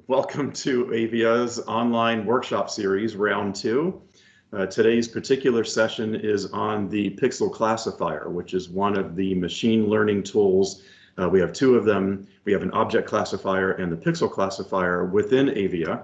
Welcome to Aivia's online workshop series, round 2. Today's particular session is on the pixel classifier, which is one of the machine learning tools. We have 2 of them. We have an object classifier and the pixel classifier within Aivia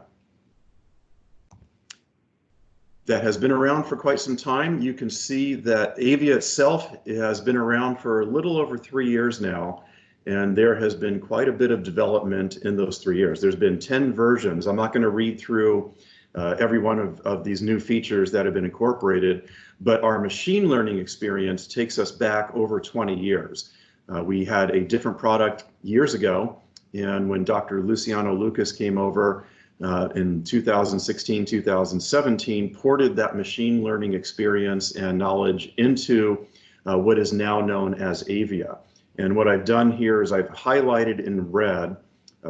that has been around for quite some time. You can see that Aivia itself has been around for a little over 3 years now. And there has been quite a bit of development in those 3 years. There's been 10 versions. I'm not going to read through every one of these new features that have been incorporated, but our machine learning experience takes us back over 20 years. We had a different product years ago, and when Dr. Luciano Lucas came over in 2016, 2017, ported that machine learning experience and knowledge into what is now known as Aivia. And what I've done here is I've highlighted in red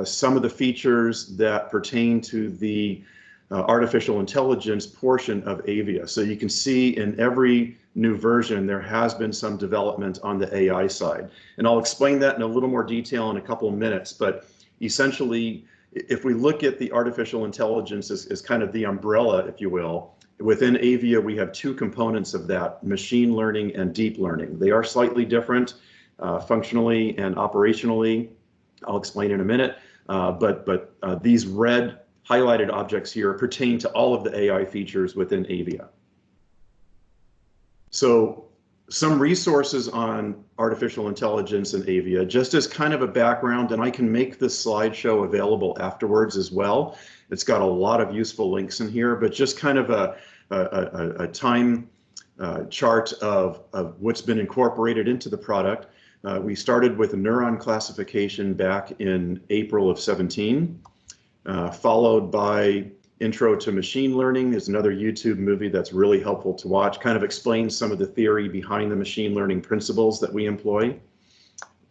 some of the features that pertain to the artificial intelligence portion of Aivia. So you can see in every new version, there has been some development on the AI side. And I'll explain that in a little more detail in a couple of minutes. But essentially, if we look at the artificial intelligence as kind of the umbrella, if you will, within Aivia, we have 2 components of that, machine learning and deep learning. They are slightly different. Functionally and operationally, I'll explain in a minute, but these red highlighted objects here pertain to all of the AI features within Aivia. So some resources on artificial intelligence in Aivia, just as kind of a background, and I can make this slideshow available afterwards as well. It's got a lot of useful links in here, but just kind of a time chart of what's been incorporated into the product. We started with a neuron classification back in April of 17, followed by Intro to Machine Learning. There's another YouTube movie that's really helpful to watch, kind of explains some of the theory behind the machine learning principles that we employ,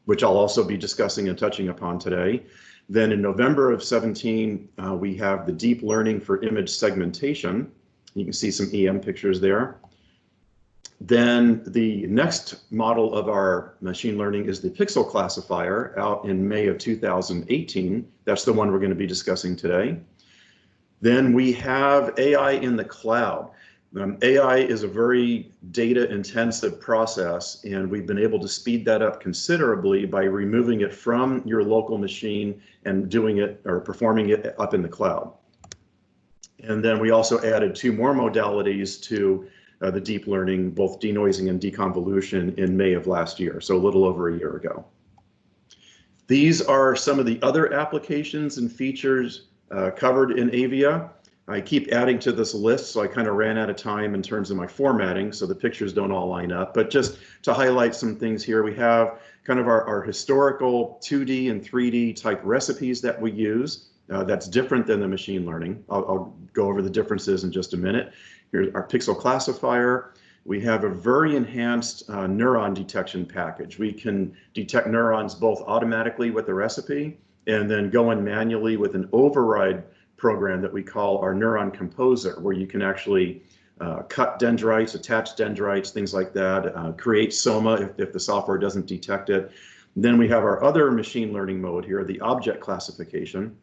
which I'll also be discussing and touching upon today. Then in November of 17, we have the deep learning for image segmentation. You can see some EM pictures there. Then the next model of our machine learning is the pixel classifier out in May of 2018. That's the one we're going to be discussing today. Then we have AI in the cloud. AI is a very data intensive process, and we've been able to speed that up considerably by removing it from your local machine and doing it or performing it up in the cloud. And then we also added 2 more modalities to the deep learning, both denoising and deconvolution, in May of last year, so a little over a year ago. These are some of the other applications and features covered in Aivia. I keep adding to this list, so I kind of ran out of time in terms of my formatting, so the pictures don't all line up. But just to highlight some things here, we have kind of our historical 2D and 3D type recipes that we use. That's different than the machine learning. I'll go over the differences in just a minute. Here's our pixel classifier. We have a very enhanced neuron detection package. We can detect neurons both automatically with the recipe and then go in manually with an override program that we call our neuron composer, where you can actually cut dendrites, attach dendrites, things like that, create soma if the software doesn't detect it. Then we have our other machine learning mode here, the object classification.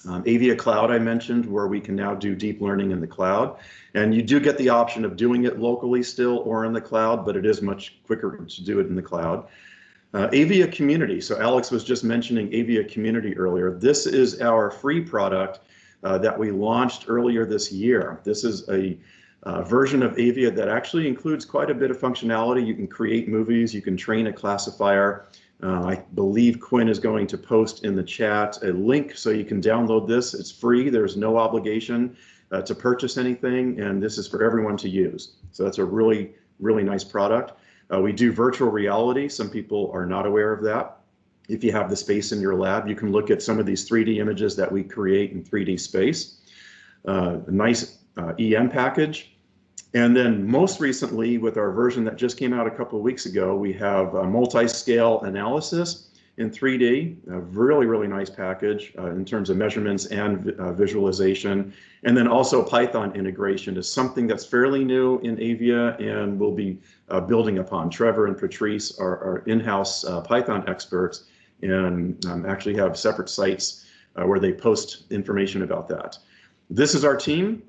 Aivia Cloud I mentioned, where we can now do deep learning in the cloud. And you do get the option of doing it locally still or in the cloud, but it is much quicker to do it in the cloud. Aivia Community. So Alex was just mentioning Aivia Community earlier. This is our free product that we launched earlier this year. This is a version of Aivia that actually includes quite a bit of functionality. You can create movies, you can train a classifier. I believe Quinn is going to post in the chat a link so you can download this. It's free. There's no obligation to purchase anything, and this is for everyone to use. So that's a really, really nice product. We do virtual reality. Some people are not aware of that. If you have the space in your lab, you can look at some of these 3D images that we create in 3D space. A nice EM package. And then most recently, with our version that just came out a couple of weeks ago, we have a multi-scale analysis in 3D, a really, really nice package in terms of measurements and visualization. And then also Python integration is something that's fairly new in Aivia and we'll be building upon. Trevor and Patrice are in-house Python experts and actually have separate sites where they post information about that. This is our team.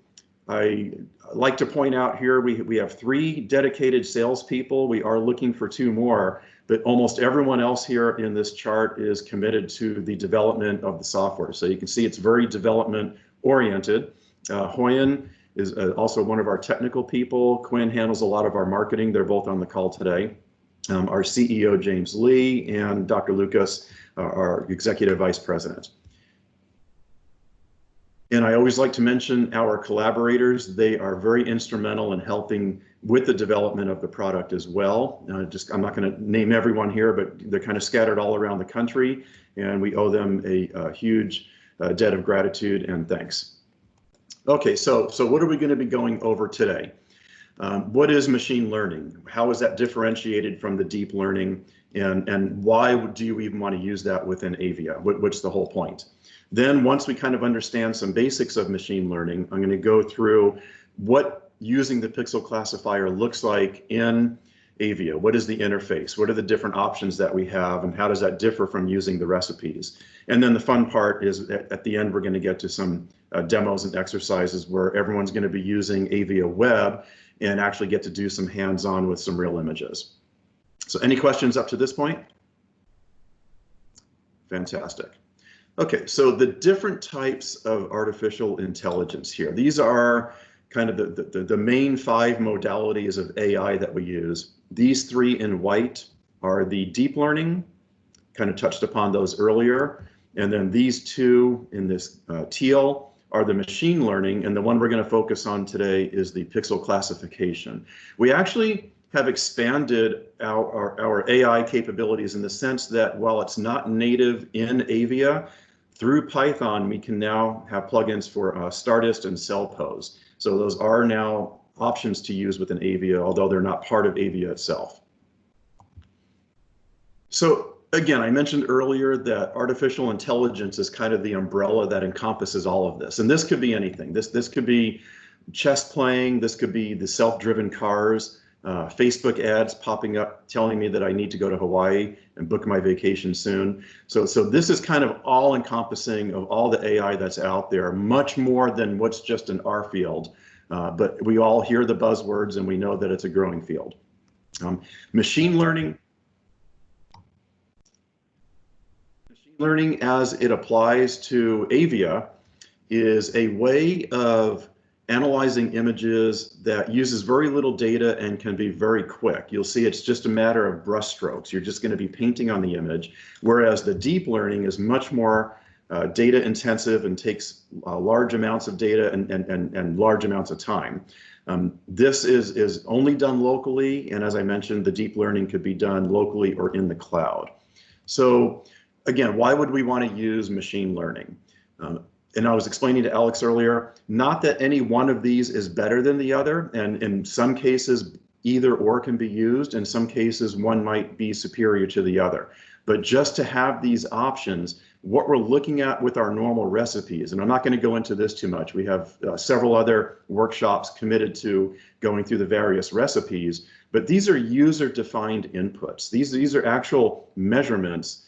I like to point out here, we have 3 dedicated salespeople. We are looking for 2 more, but almost everyone else here in this chart is committed to the development of the software. So you can see it's very development oriented. Hoyen is also one of our technical people. Quinn handles a lot of our marketing. They're both on the call today. Our CEO, James Lee, and Dr. Lucas, our executive vice president. And I always like to mention our collaborators. They are very instrumental in helping with the development of the product as well. I'm not going to name everyone here, but they're kind of scattered all around the country, and we owe them a huge debt of gratitude and thanks. Okay, so what are we going to be going over today? What is machine learning? How is that differentiated from the deep learning? And why do you even want to use that within Aivia? What's the whole point? Then once we kind of understand some basics of machine learning, I'm going to go through what using the pixel classifier looks like in Aivia. What is the interface? What are the different options that we have, and how does that differ from using the recipes? And then the fun part is at the end, we're going to get to some demos and exercises where everyone's going to be using Aivia Web and actually get to do some hands-on with some real images. So any questions up to this point? Fantastic. Okay, so the different types of artificial intelligence here. These are kind of the main 5 modalities of AI that we use. These 3 in white are the deep learning, kind of touched upon those earlier. And then these 2 in this teal are the machine learning, and the one we're going to focus on today is the pixel classification. We actually have expanded our AI capabilities in the sense that while it's not native in Aivia, through Python, we can now have plugins for Stardist and CellPose. So those are now options to use within Aivia, although they're not part of Aivia itself. So again, I mentioned earlier that artificial intelligence is kind of the umbrella that encompasses all of this. And this could be anything. This could be chess playing. This could be the self-driven cars. Facebook ads popping up telling me that I need to go to Hawaii and book my vacation soon. So this is kind of all encompassing of all the AI that's out there, much more than what's just in our field. But we all hear the buzzwords and we know that it's a growing field. Machine learning as it applies to Aivia is a way of analyzing images that uses very little data and can be very quick. You'll see it's just a matter of brush strokes. You're just going to be painting on the image, whereas the deep learning is much more data intensive and takes large amounts of data and large amounts of time. This is only done locally, and as I mentioned, the deep learning could be done locally or in the cloud. So again, why would we want to use machine learning? And I was explaining to Alex earlier, not that any one of these is better than the other, and in some cases, either or can be used. In some cases, one might be superior to the other. But just to have these options, what we're looking at with our normal recipes, and I'm not going to go into this too much. We have several other workshops committed to going through the various recipes, but these are user-defined inputs. These are actual measurements.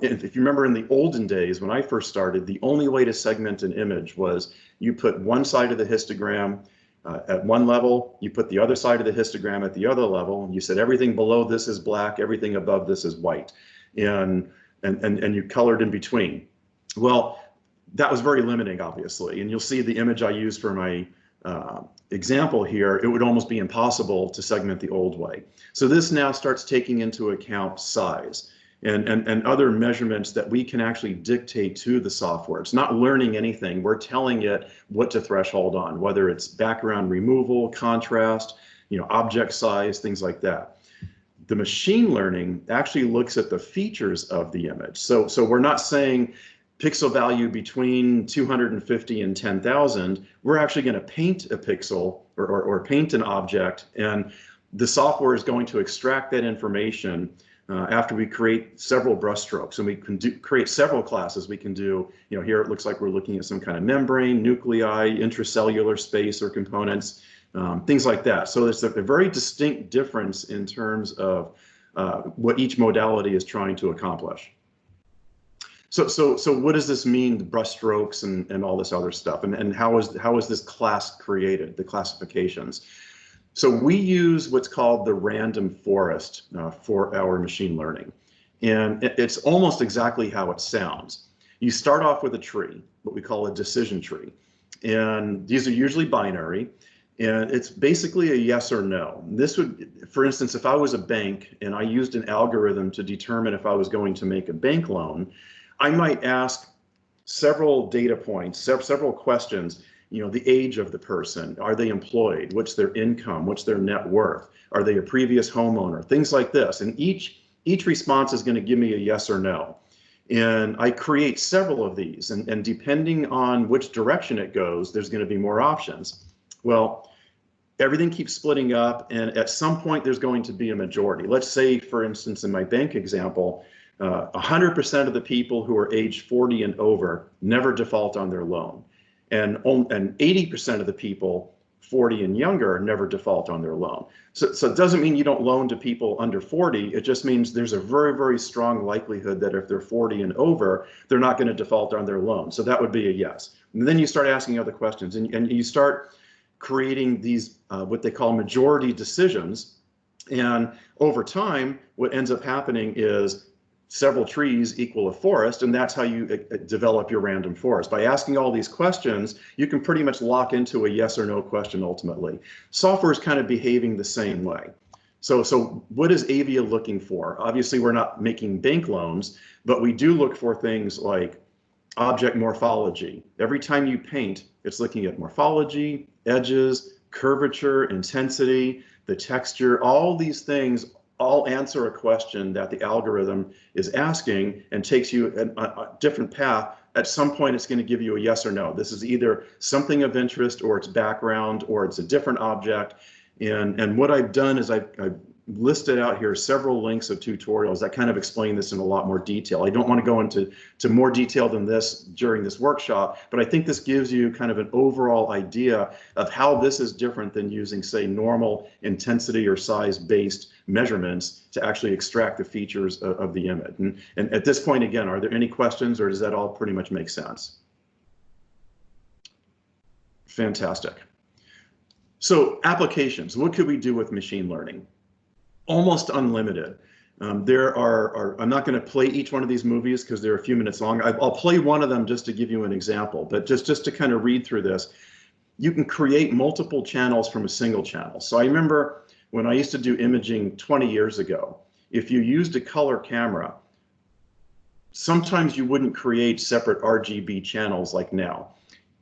If you remember in the olden days, when I first started, the only way to segment an image was you put one side of the histogram at one level, you put the other side of the histogram at the other level, and you said everything below this is black, everything above this is white, and you colored in between. Well, that was very limiting, obviously, and you'll see the image I used for my example here, it would almost be impossible to segment the old way. So this now starts taking into account size and other measurements that we can actually dictate to the software. It's not learning anything. We're telling it what to threshold on, whether it's background removal, contrast, object size, things like that. The machine learning actually looks at the features of the image. So we're not saying pixel value between 250 and 10,000. We're actually going to paint a pixel or paint an object, and the software is going to extract that information after we create several brushstrokes, and we can create several classes. We can do, here it looks like we're looking at some kind of membrane, nuclei, intracellular space or components, things like that. So there's a very distinct difference in terms of what each modality is trying to accomplish. So what does this mean, the brush strokes and all this other stuff? And how is this class created, the classifications? So we use what's called the random forest for our machine learning. And it's almost exactly how it sounds. You start off with a tree, what we call a decision tree. And these are usually binary. And it's basically a yes or no. This would, for instance, if I was a bank and I used an algorithm to determine if I was going to make a bank loan, I might ask several data points, several questions. You know, the age of the person, are they employed? What's their income? What's their net worth? Are they a previous homeowner? Things like this. And each response is going to give me a yes or no. And I create several of these. And depending on which direction it goes, there's going to be more options. Well, everything keeps splitting up. And at some point, there's going to be a majority. Let's say, for instance, in my bank example, 100% of the people who are age 40 and over never default on their loan. And 80% of the people 40 and younger never default on their loan. So it doesn't mean you don't loan to people under 40. It just means there's a very, very strong likelihood that if they're 40 and over, they're not going to default on their loan. So that would be a yes. And then you start asking other questions and you start creating these what they call majority decisions. And over time, what ends up happening is several trees equal a forest, and that's how you develop your random forest. By asking all these questions, you can pretty much lock into a yes or no question ultimately. Software is kind of behaving the same way. So what is Aivia looking for? Obviously, we're not making bank loans, but we do look for things like object morphology. Every time you paint, it's looking at morphology, edges, curvature, intensity, the texture, all these things all answer a question that the algorithm is asking and takes you a different path. At some point, it's going to give you a yes or no. This is either something of interest or it's background or it's a different object. And what I've done is I've listed out here several links of tutorials that kind of explain this in a lot more detail. I don't want to go into more detail than this during this workshop, but I think this gives you kind of an overall idea of how this is different than using, say, normal intensity or size-based measurements to actually extract the features of the image. And at this point, again, are there any questions, or does that all pretty much make sense? Fantastic. So applications, what could we do with machine learning? Almost unlimited. I'm not going to play each one of these movies because they're a few minutes long. I'll play one of them just to give you an example, but just to kind of read through this, you can create multiple channels from a single channel. So I remember when I used to do imaging 20 years ago, if you used a color camera, sometimes you wouldn't create separate RGB channels like now.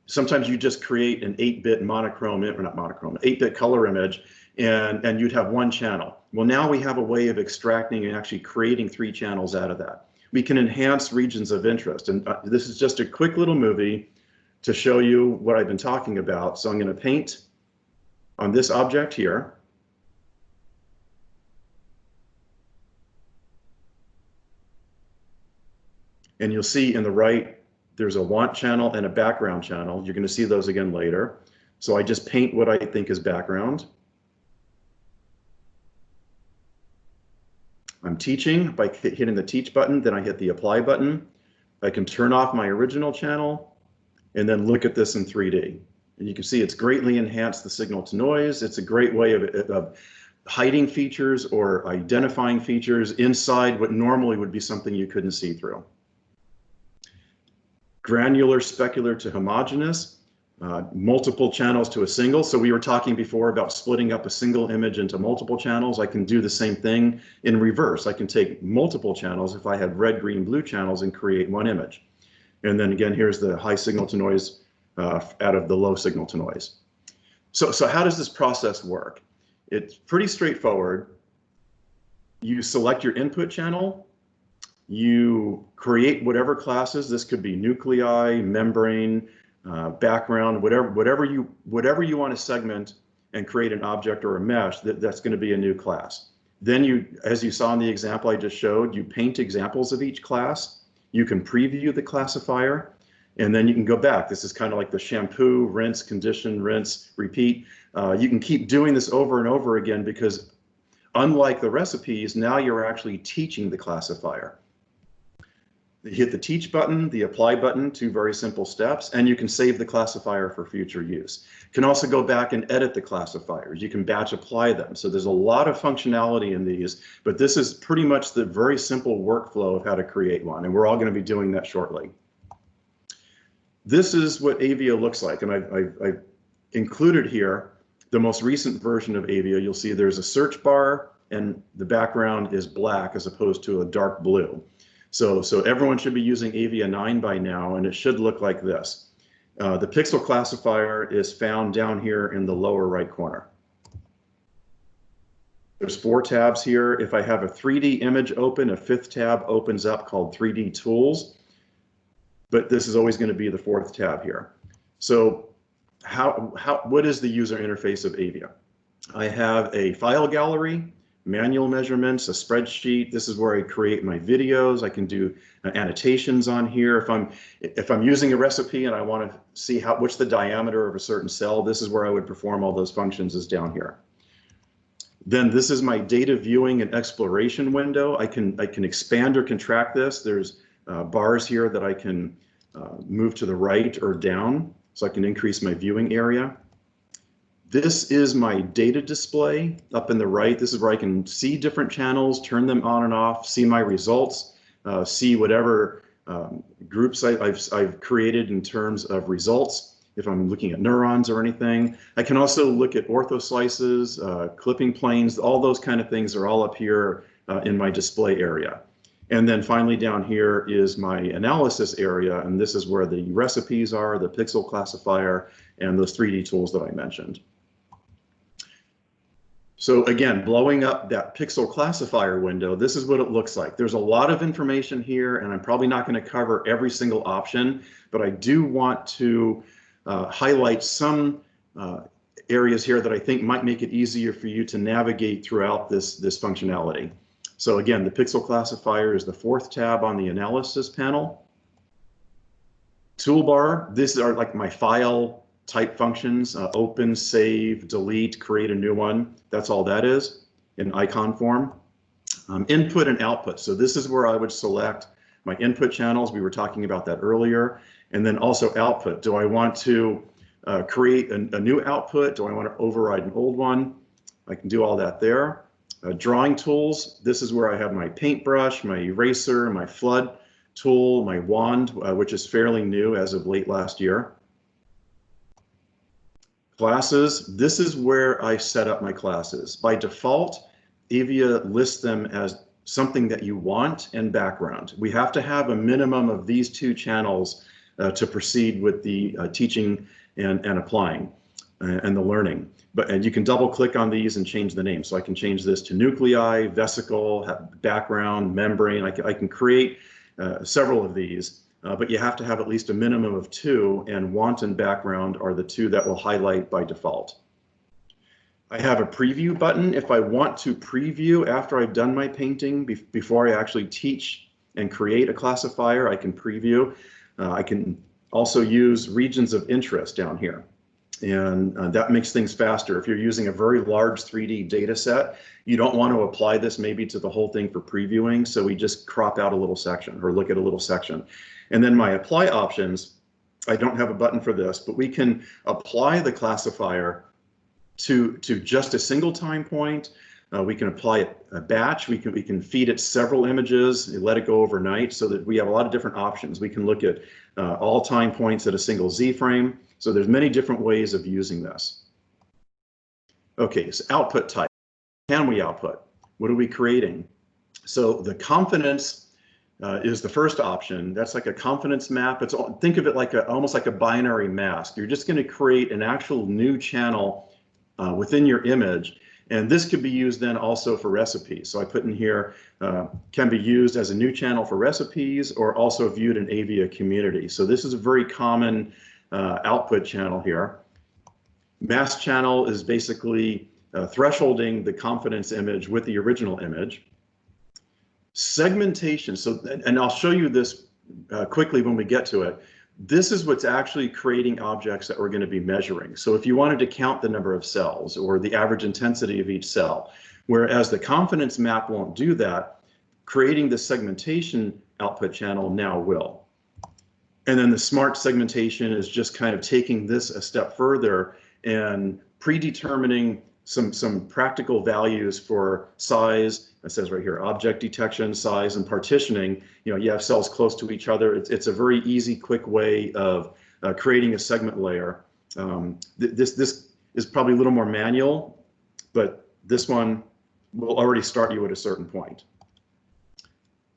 Sometimes you just create an 8-bit monochrome, or not monochrome, 8-bit color image, and you'd have one channel. Well, now we have a way of extracting and actually creating 3 channels out of that. We can enhance regions of interest. And this is just a quick little movie to show you what I've been talking about. So I'm going to paint on this object here. And you'll see in the right, there's a want channel and a background channel. You're going to see those again later. So I just paint what I think is background. I'm teaching by hitting the teach button, then I hit the apply button. I can turn off my original channel and then look at this in 3D. And you can see it's greatly enhanced the signal to noise. It's a great way of hiding features or identifying features inside what normally would be something you couldn't see through. Granular, specular to homogeneous, multiple channels to a single. So we were talking before about splitting up a single image into multiple channels. I can do the same thing in reverse. I can take multiple channels if I had red, green, blue channels and create one image. And then again, here's the high signal to noise out of the low signal to noise. So how does this process work? It's pretty straightforward. You select your input channel. You create whatever classes. This could be nuclei, membrane, background, whatever you want to segment and create an object or a mesh. That's going to be a new class. Then you, as you saw in the example I just showed, you paint examples of each class. You can preview the classifier, and then you can go back. This is kind of like the shampoo, rinse, condition, rinse, repeat. You can keep doing this over and over again because unlike the recipes, now you're actually teaching the classifier. You hit the teach button, the apply button, two very simple steps, and you can save the classifier for future use. You can also go back and edit the classifiers. You can batch apply them. So there's a lot of functionality in these, but this is pretty much the very simple workflow of how to create one, and we're all going to be doing that shortly. This is what Aivia looks like, and I've included here the most recent version of Aivia. You'll see there's a search bar, and the background is black as opposed to a dark blue. So everyone should be using Aivia 9 by now, and it should look like this. The pixel classifier is found down here in the lower right corner. There's 4 tabs here. If I have a 3D image open, a 5th tab opens up called 3D Tools, but this is always going to be the 4th tab here. So what is the user interface of Aivia? I have a file gallery, manual measurements, a spreadsheet. This is where I create my videos. I can do annotations on here. If I'm using a recipe and I want to see what's the diameter of a certain cell, this is where I would perform all those functions, is down here. Then this is my data viewing and exploration window. I can expand or contract this. There's bars here that I can move to the right or down, so I can increase my viewing area. This is my data display up in the right. This is where I can see different channels, turn them on and off, see my results, see whatever groups I've created in terms of results. If I'm looking at neurons or anything, I can also look at orthoslices, clipping planes, all those kind of things are all up here in my display area. And then finally down here is my analysis area, and this is where the recipes are, the pixel classifier, and those 3D tools that I mentioned. So again, blowing up that pixel classifier window, this is what it looks like. There's a lot of information here, and I'm probably not going to cover every single option, but I do want to highlight some areas here that I think might make it easier for you to navigate throughout this functionality. So again, the pixel classifier is the 4th tab on the analysis panel. Toolbar, these are like my file type functions, open, save, delete, create a new one. That's all that is in icon form. Input and output. So this is where I would select my input channels. We were talking about that earlier. And then also output. Do I want to create a new output? Do I want to override an old one? I can do all that there. Drawing tools. This is where I have my paintbrush, my eraser, my flood tool, my wand, which is fairly new as of late last year. Classes, this is where I set up my classes. By default, Aivia lists them as something that you want and background. We have to have a minimum of these 2 channels to proceed with the teaching and applying and the learning. And you can double click on these and change the name. So I can change this to nuclei, vesicle, background, membrane. I can create several of these. But you have to have at least a minimum of 2, and want and background are the 2 that will highlight by default. I have a preview button. If I want to preview after I've done my painting, before I actually teach and create a classifier, I can preview. I can also use regions of interest down here, and that makes things faster. If you're using a very large 3D data set, you don't want to apply this maybe to the whole thing for previewing, so we just crop out a little section or look at a little section. And then my apply options, I don't have a button for this, but we can apply the classifier to just a single time point. We can apply it a batch. We can feed it several images, let it go overnight, so that we have a lot of different options. We can look at all time points at a single Z frame. So there's many different ways of using this. Okay, so output type. Can we output? What are we creating? So the confidence is the first option. That's like a confidence map. Think of it like almost like a binary mask. You're just going to create an actual new channel within your image. And this could be used then also for recipes. So I put in here, can be used as a new channel for recipes or also viewed in Aivia community. So this is a very common output channel here. Mask channel is basically thresholding the confidence image with the original image. Segmentation, so, and I'll show you this quickly when we get to it. This is what's actually creating objects that we're going to be measuring. So if you wanted to count the number of cells or the average intensity of each cell, whereas the confidence map won't do that, creating the segmentation output channel now will. And then the smart segmentation is just kind of taking this a step further and predetermining some practical values for size. It says right here, object detection, size, and partitioning. You know, you have cells close to each other. It's a very easy, quick way of creating a segment layer. This is probably a little more manual, but this one will already start you at a certain point.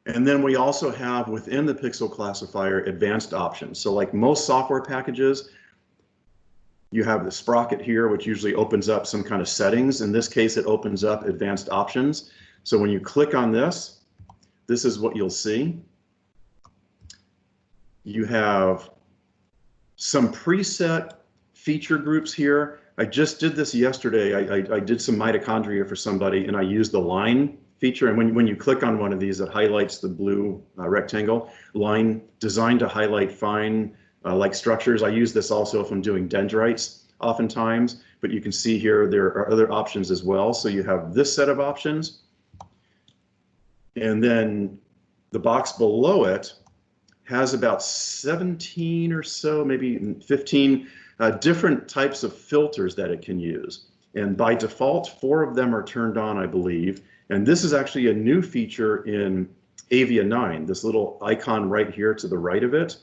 And then we also have within the pixel classifier advanced options. So like most software packages, you have the sprocket here, which usually opens up some kind of settings. In this case, it opens up advanced options. So when you click on this, this is what you'll see. You have some preset feature groups here. I just did this yesterday. I did some mitochondria for somebody, and I used the line feature. And when you click on one of these, it highlights the blue rectangle line designed to highlight fine like structures. I use this also if I'm doing dendrites oftentimes, but you can see here there are other options as well. So you have this set of options, and then the box below it has about 17 or so, maybe 15 different types of filters that it can use. And by default, 4 of them are turned on, I believe. And this is actually a new feature in Aivia 9, this little icon right here to the right of it.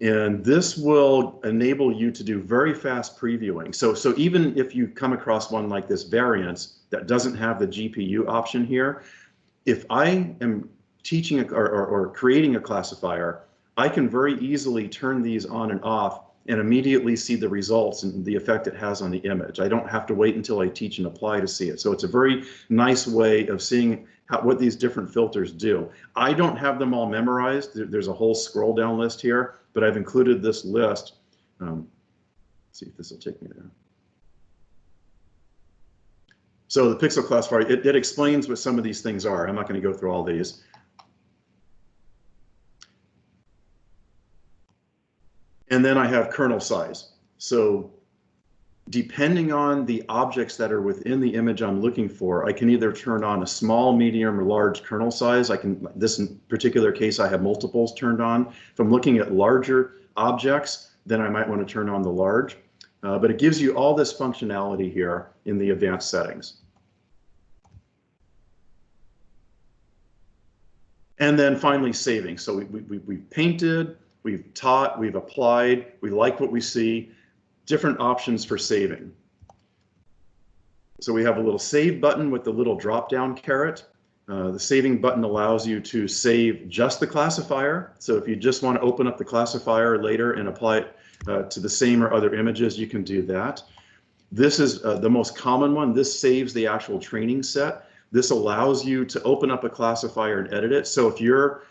And this will enable you to do very fast previewing. So even if you come across one like this variance that doesn't have the GPU option here, if I am teaching or creating a classifier, I can very easily turn these on and off and immediately see the results and the effect it has on the image. I don't have to wait until I teach and apply to see it. So it's a very nice way of seeing what these different filters do. I don't have them all memorized. There's a whole scroll down list here, but I've included this list. Let's see if this will take me there. So the pixel classifier, it explains what some of these things are. I'm not going to go through all these. And then I have kernel size. So depending on the objects that are within the image I'm looking for, I can either turn on a small, medium, or large kernel size. This in particular case, I have multiples turned on. If I'm looking at larger objects, then I might want to turn on the large. But it gives you all this functionality here in the advanced settings. And then finally saving. So we've painted, we've taught, we've applied, we like what we see, different options for saving. So we have a little save button with the little drop-down caret. The saving button allows you to save just the classifier. So if you just want to open up the classifier later and apply it to the same or other images, you can do that. This is the most common one. This saves the actual training set. This allows you to open up a classifier and edit it. So if you're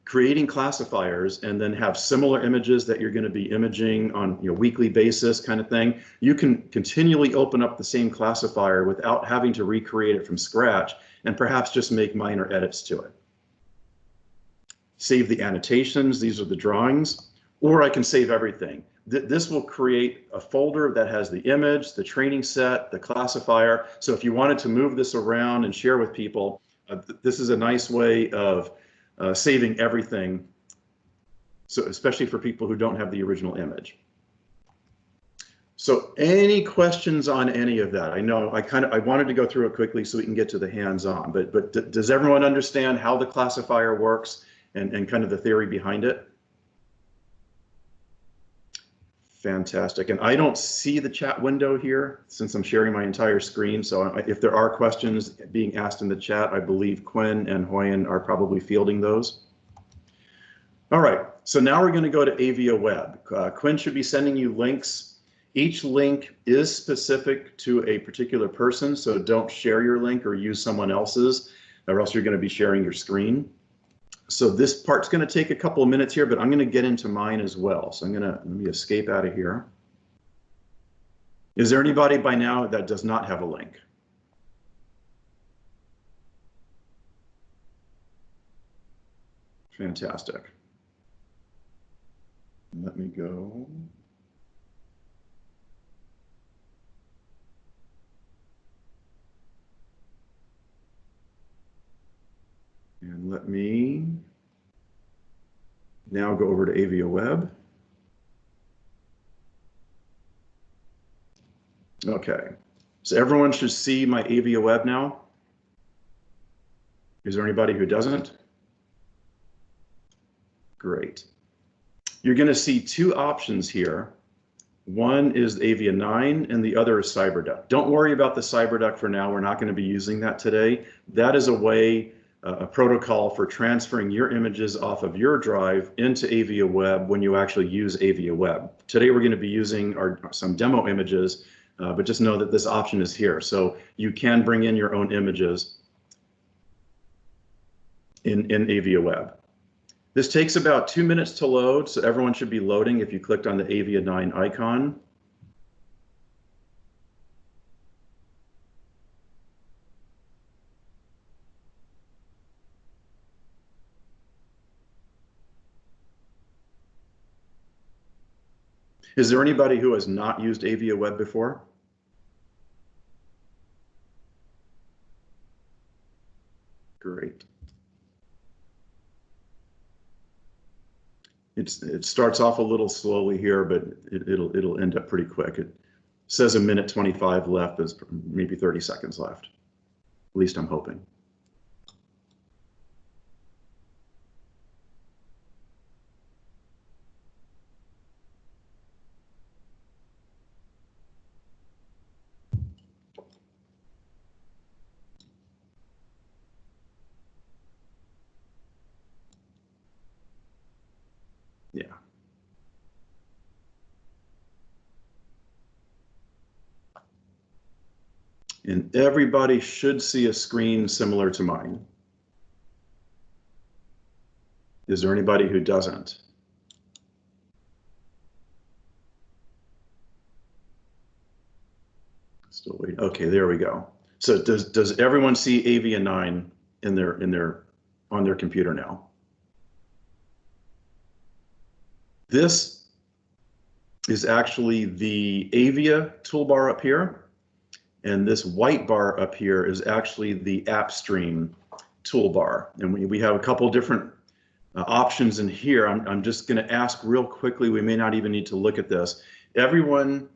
creating classifiers and then have similar images that you're going to be imaging on a weekly basis kind of thing, you can continually open up the same classifier without having to recreate it from scratch and perhaps just make minor edits to it. Save the annotations. These are the drawings, or I can save everything. This will create a folder that has the image, the training set, the classifier. So if you wanted to move this around and share with people, this is a nice way of saving everything, so especially for people who don't have the original image. So any questions on any of that? I know I wanted to go through it quickly so we can get to the hands-on, but does everyone understand how the classifier works and kind of the theory behind it? Fantastic. And I don't see the chat window here since I'm sharing my entire screen. So if there are questions being asked in the chat, I believe Quinn and Hoyen are probably fielding those. All right, so now we're going to go to Aivia Web. Quinn should be sending you links. Each link is specific to a particular person, so don't share your link or use someone else's, or else you're going to be sharing your screen. So this part's going to take a couple of minutes here, but I'm going to get into mine as well. So let me escape out of here. Is there anybody by now that does not have a link? Fantastic. Let me go. And let me Now go over to Aivia Web. Okay, so everyone should see my Aivia Web now. Is there anybody who doesn't? Great. You're going to see two options here. One is Aivia 9 and the other is CyberDuck. Don't worry about the CyberDuck for now. We're not going to be using that today. That is a way, a protocol for transferring your images off of your drive into Aivia Web when you actually use Aivia Web. Today we're going to be using some demo images, but just know that this option is here. So you can bring in your own images in Aivia Web. This takes about 2 minutes to load, so everyone should be loading if you clicked on the Aivia 9 icon. Is there anybody who has not used Aivia Web before? Great. It starts off a little slowly here, but it'll end up pretty quick. It says 1:25 left. There's maybe 30 seconds left. At least I'm hoping. Yeah. And everybody should see a screen similar to mine. Is there anybody who doesn't? Still waiting. Okay, there we go. So does everyone see Aivia 9 on their computer now? This is actually the Aivia toolbar up here, and this white bar up here is actually the AppStream toolbar. And we have a couple different options in here. I'm just going to ask real quickly. We may not even need to look at this. Everyone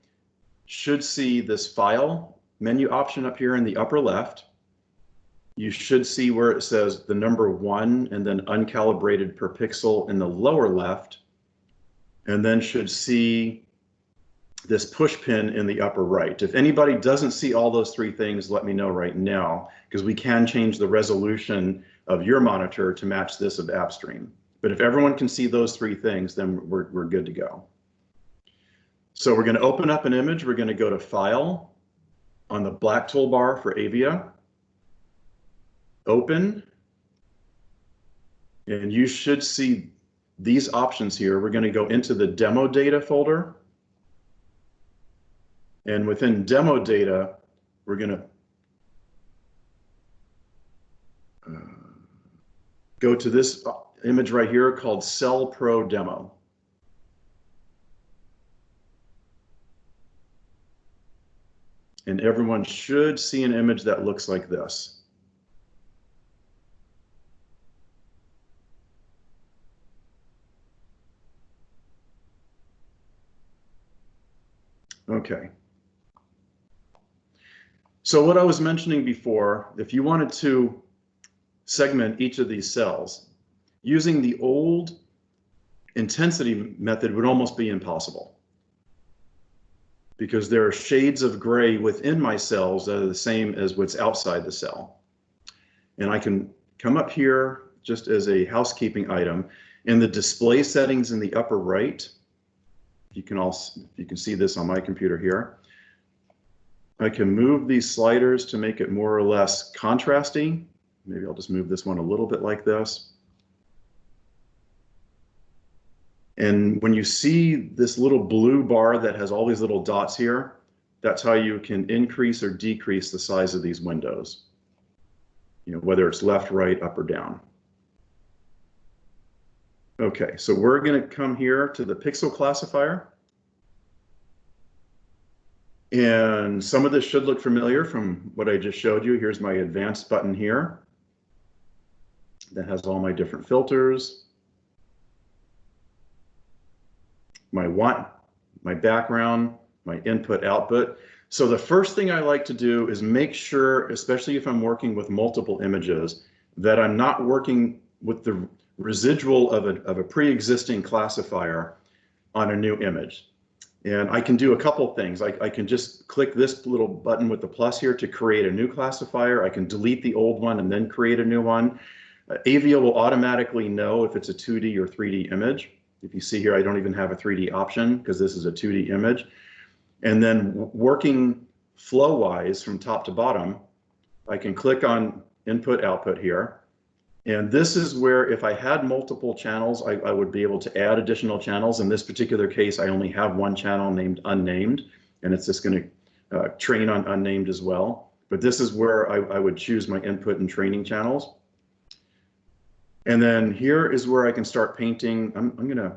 should see this file menu option up here in the upper left. You should see where it says the number 1 and then uncalibrated per pixel in the lower left, and then should see this push pin in the upper right. If anybody doesn't see all those three things, let me know right now, because we can change the resolution of your monitor to match this of AppStream. But if everyone can see those three things, then we're good to go. So we're going to open up an image. We're going to go to File on the black toolbar for Aivia. Open. And you should see these options here. We're going to go into the demo data folder. And within demo data, we're going to go to this image right here called Cell Pro Demo. And everyone should see an image that looks like this. Okay. So what I was mentioning before, if you wanted to segment each of these cells, using the old intensity method would almost be impossible, because there are shades of gray within my cells that are the same as what's outside the cell. And I can come up here just as a housekeeping item. In the display settings in the upper right, you can see this on my computer here. I can move these sliders to make it more or less contrasty. Maybe I'll just move this one a little bit like this. And when you see this little blue bar that has all these little dots here, that's how you can increase or decrease the size of these windows. You know, whether it's left, right, up, or down. Okay, so we're going to come here to the pixel classifier. And some of this should look familiar from what I just showed you. Here's my advanced button here that has all my different filters. my background, my input output. So the first thing I like to do is make sure, especially if I'm working with multiple images, that I'm not working with the residual of a pre-existing classifier on a new image. And I can do a couple things. I can just click this little button with the plus here to create a new classifier. I can delete the old one and then create a new one. Aivia will automatically know if it's a 2D or 3D image. If you see here, I don't even have a 3D option because this is a 2D image. And then working flow-wise from top to bottom, I can click on input output here. And this is where if I had multiple channels, I would be able to add additional channels. In this particular case, I only have one channel named unnamed, and it's just going to train on unnamed as well. But this is where I would choose my input and training channels. And then here is where I can start painting. I'm going to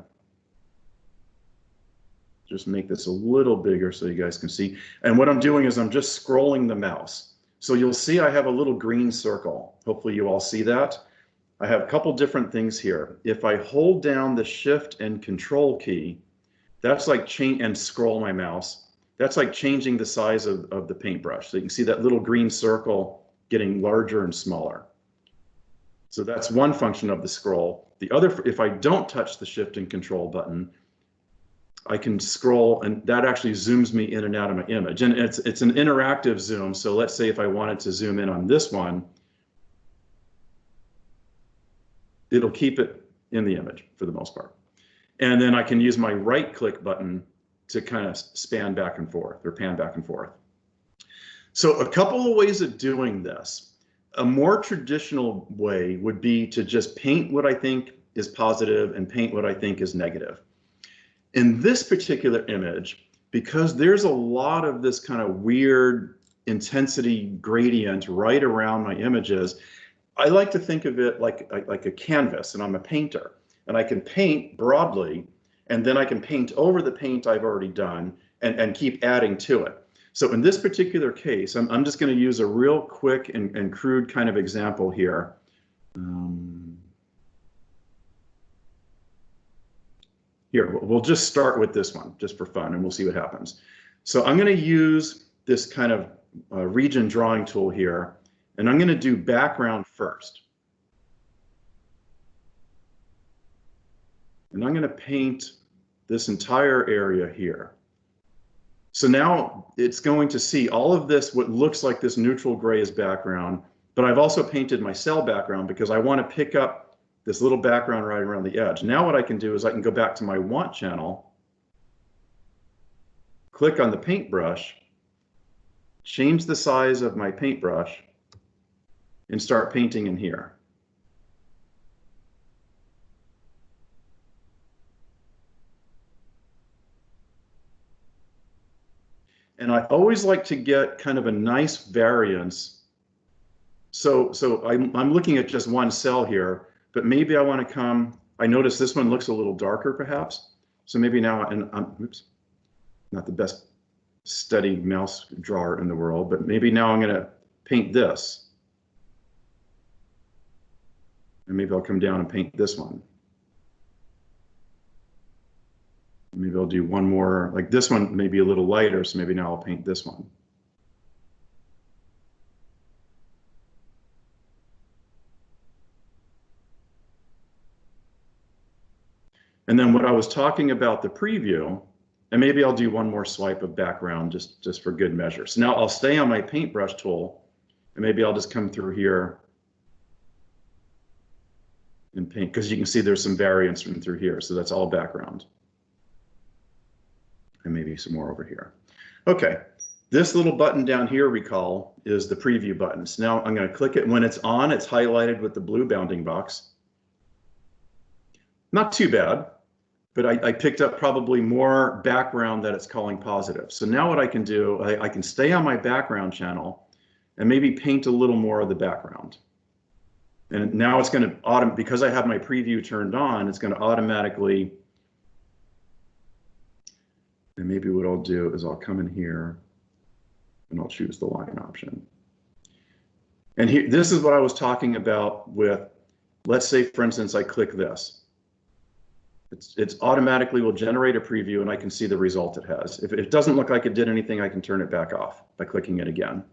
just make this a little bigger so you guys can see. And what I'm doing is I'm just scrolling the mouse. So you'll see I have a little green circle. Hopefully you all see that. I have a couple different things here. If I hold down the Shift and Control key, that's like change and scroll my mouse. That's like changing the size of the paintbrush. So you can see that little green circle getting larger and smaller. So that's one function of the scroll. The other, if I don't touch the Shift and Control button, I can scroll and that actually zooms me in and out of my image. And it's an interactive zoom. So let's say if I wanted to zoom in on this one, it'll keep it in the image for the most part. And then I can use my right click button to kind of span back and forth or pan back and forth. So a couple of ways of doing this. A more traditional way would be to just paint what I think is positive and paint what I think is negative. In this particular image, because there's a lot of this kind of weird intensity gradient right around my images, I like to think of it like a canvas, and I'm a painter. And I can paint broadly, and then I can paint over the paint I've already done and keep adding to it. So in this particular case, I'm just going to use a real quick and crude kind of example here. Here, we'll just start with this one, just for fun, and we'll see what happens. So I'm going to use this kind of region drawing tool here, and I'm going to do background first. And I'm going to paint this entire area here. So now it's going to see all of this, what looks like this neutral gray is background, but I've also painted my cell background because I want to pick up this little background right around the edge. Now what I can do is I can go back to my want channel, click on the paintbrush, change the size of my paintbrush, and start painting in here. And I always like to get kind of a nice variance. So I'm looking at just one cell here, but maybe I want to come, I notice this one looks a little darker perhaps. So maybe now, and I'm, oops, not the best steady mouse drawer in the world, but maybe now I'm going to paint this. And maybe I'll come down and paint this one. Maybe I'll do one more, like this one may be a little lighter, so maybe now I'll paint this one. And then what I was talking about the preview, and maybe I'll do one more swipe of background just for good measure. So now I'll stay on my paintbrush tool, and maybe I'll just come through here and paint, because you can see there's some variance from through here, so that's all background. And maybe some more over here. Okay, this little button down here, recall, is the preview button. So now I'm going to click it. When it's on, it's highlighted with the blue bounding box. Not too bad, but I picked up probably more background that it's calling positive. So now what I can do, I can stay on my background channel and maybe paint a little more of the background. And now it's going to, because I have my preview turned on, it's going to automatically. And maybe what I'll do is I'll come in here and I'll choose the line option. And here, this is what I was talking about with, let's say, for instance, I click this. It's automatically will generate a preview and I can see the result it has. If it doesn't look like it did anything, I can turn it back off by clicking it again.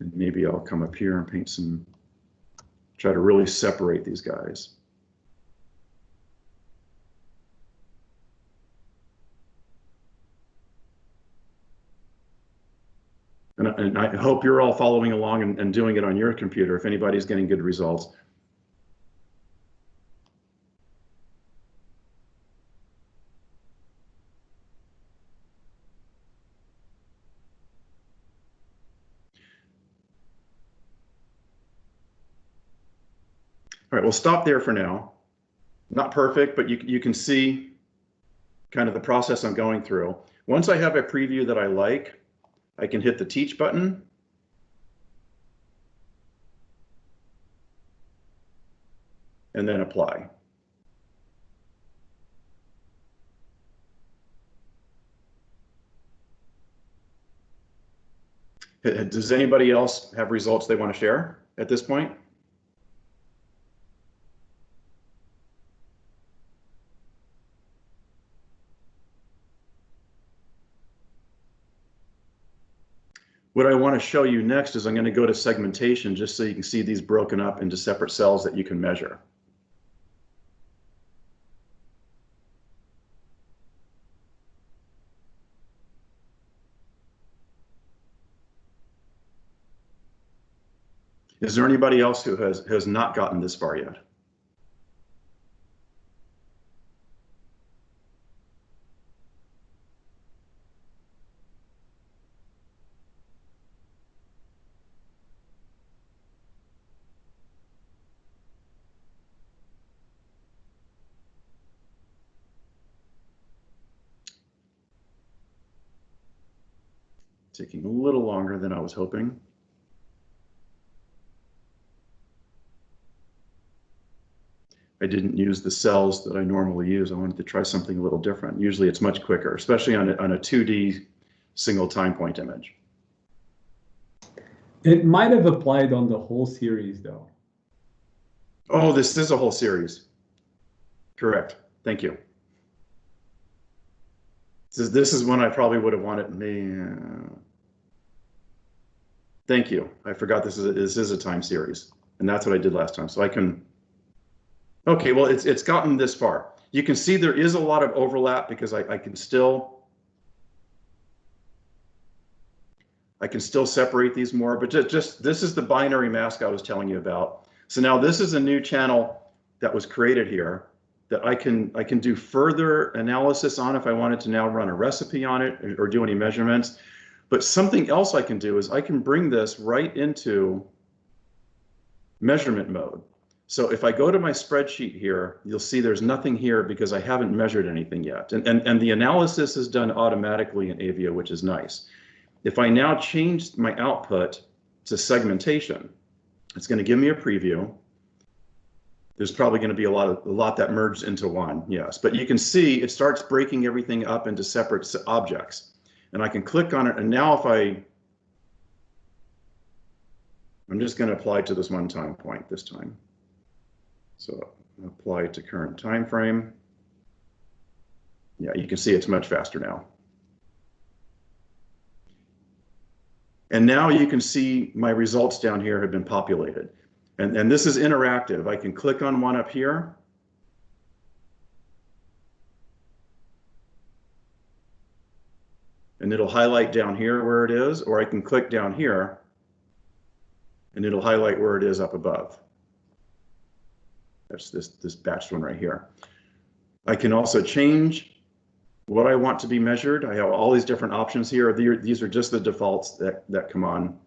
And maybe I'll come up here and paint some, try to really separate these guys. And I hope you're all following along and doing it on your computer if anybody's getting good results. All right, we'll stop there for now. Not perfect, but you can see kind of the process I'm going through. Once I have a preview that I like, I can hit the Teach button. And then Apply. Does anybody else have results they want to share at this point? What I want to show you next is I'm going to go to segmentation just so you can see these broken up into separate cells that you can measure. Is there anybody else who has not gotten this far yet? Taking a little longer than I was hoping. I didn't use the cells that I normally use. I wanted to try something a little different. Usually it's much quicker, especially on a 2D single time point image. It might have applied on the whole series though. Oh, this is a whole series. Correct. Thank you. This is one I probably would have wanted. Thank you. I forgot this is a time series, and that's what I did last time. So I can. Okay, well, it's gotten this far. You can see there is a lot of overlap because I can still separate these more, but just this is the binary mask I was telling you about. So now this is a new channel that was created here that I can do further analysis on if I wanted to now run a recipe on it or do any measurements. But something else I can do is I can bring this right into measurement mode. So if I go to my spreadsheet here, you'll see there's nothing here because I haven't measured anything yet. And the analysis is done automatically in Aivia, which is nice. If I now change my output to segmentation, it's going to give me a preview. There's probably going to be a lot that merged into one, yes. But you can see it starts breaking everything up into separate objects. And I can click on it, and now I'm just going to apply to this one time point this time. So apply it to current time frame. Yeah, you can see it's much faster now. And now you can see my results down here have been populated. And this is interactive. I can click on one up here. And it'll highlight down here where it is, or I can click down here and it'll highlight where it is up above. That's this batched one right here. I can also change what I want to be measured. I have all these different options here. These are just the defaults that come on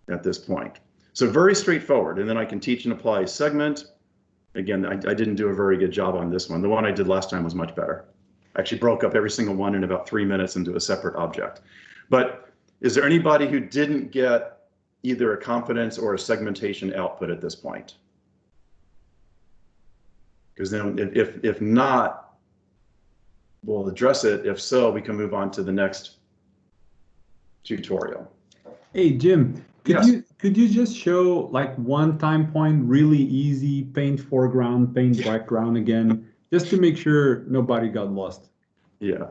at this point. So very straightforward. And then I can teach and apply segment. Again, I didn't do a very good job on this one. The one I did last time was much better. I actually broke up every single one in about 3 minutes into a separate object. But is there anybody who didn't get either a confidence or a segmentation output at this point? Because then if not, we'll address it. If so, we can move on to the next tutorial. Hey, Jim, Yes. could you just show like one time point, really easy, paint foreground, paint background again, just to make sure nobody got lost? Yeah.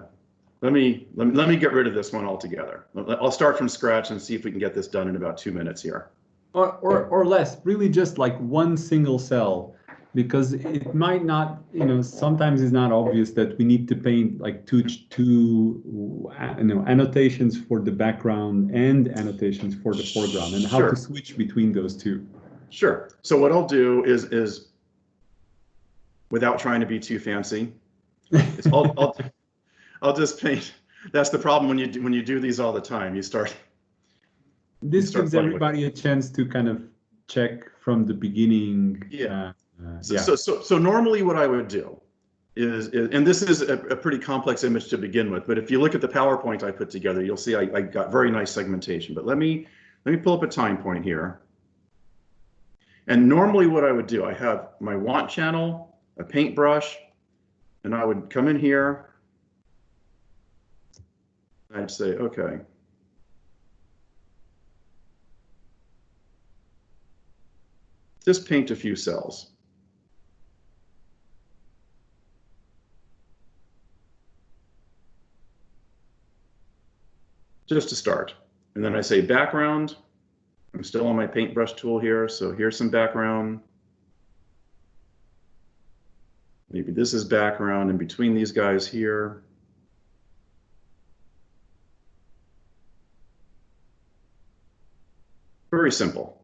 Let me get rid of this one altogether. I'll start from scratch and see if we can get this done in about 2 minutes here. Or less, really just like one single cell, because it might not, sometimes it's not obvious that we need to paint like two annotations for the background and annotations for the foreground, and how to switch between those two. Sure. So what I'll do is without trying to be too fancy, I'll just paint. That's the problem when you do these all the time. This gives everybody a chance to kind of check from the beginning. Yeah. So normally what I would do is and this is a pretty complex image to begin with, but if you look at the PowerPoint I put together, you'll see I got very nice segmentation. But let me pull up a time point here. And normally what I would do, I have my want channel, a paintbrush, and I would come in here. I'd say, okay. Just paint a few cells. Just to start. And then I say background. I'm still on my paintbrush tool here, so here's some background. Maybe this is background in between these guys here. Very simple.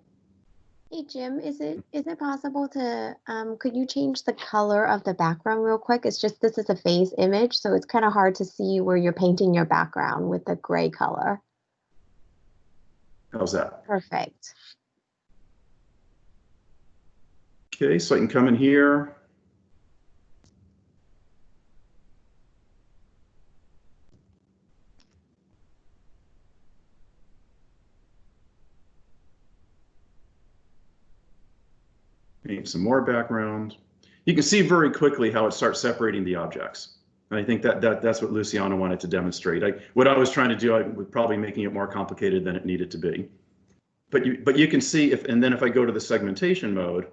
Hey Jim, is it possible to could you change the color of the background real quick? It's just this is a phase image, so it's kind of hard to see where you're painting your background with the gray color. How's that? Perfect. Okay, so I can come in here. Paint some more background. You can see very quickly how it starts separating the objects. And I think that's what Luciano wanted to demonstrate. What I was trying to do, I was probably making it more complicated than it needed to be. But you can see and then if I go to the segmentation mode,